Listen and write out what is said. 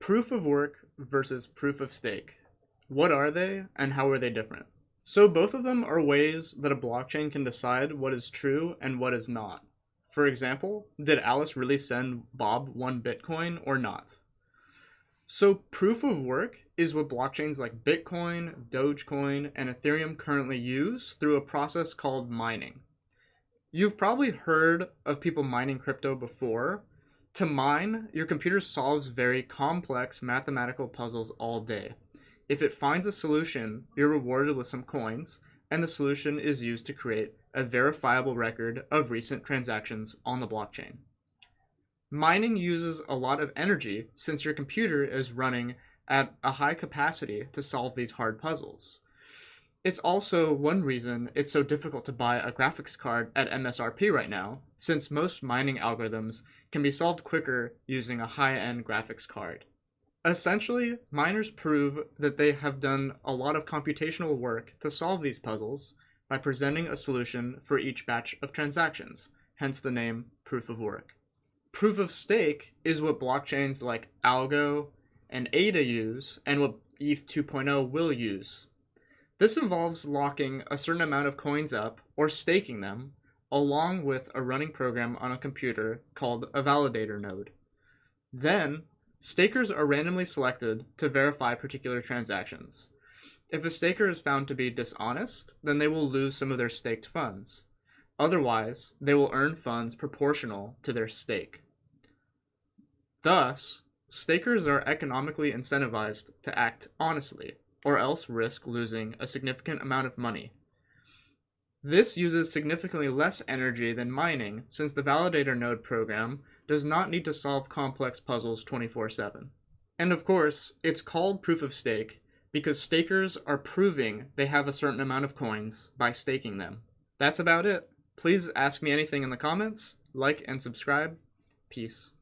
Proof of work versus proof of stake. What are they and how are they different? So both of them are ways that a blockchain can decide what is true and what is not. For example, did Alice really send Bob 1 Bitcoin or not? So proof of work is what blockchains like Bitcoin, Dogecoin, and Ethereum currently use through a process called mining. You've probably heard of people mining crypto before. To mine, your computer solves very complex mathematical puzzles all day. If it finds a solution, you're rewarded with some coins, and the solution is used to create a verifiable record of recent transactions on the blockchain. Mining uses a lot of energy since your computer is running at a high capacity to solve these hard puzzles. It's also one reason it's so difficult to buy a graphics card at MSRP right now, since most mining algorithms can be solved quicker using a high-end graphics card. Essentially, miners prove that they have done a lot of computational work to solve these puzzles by presenting a solution for each batch of transactions, hence the name proof of work. Proof of stake is what blockchains like Algo and ADA use, and what ETH 2.0 will use. This involves locking a certain amount of coins up or staking them, along with a running program on a computer called a validator node. Then, stakers are randomly selected to verify particular transactions. If a staker is found to be dishonest, then they will lose some of their staked funds. Otherwise, they will earn funds proportional to their stake. Thus, stakers are economically incentivized to act honestly, or else risk losing a significant amount of money. This uses significantly less energy than mining, since the validator node program does not need to solve complex puzzles 24/7. And of course, it's called proof of stake because stakers are proving they have a certain amount of coins by staking them. That's about it. Please ask me anything in the comments, like and subscribe. Peace.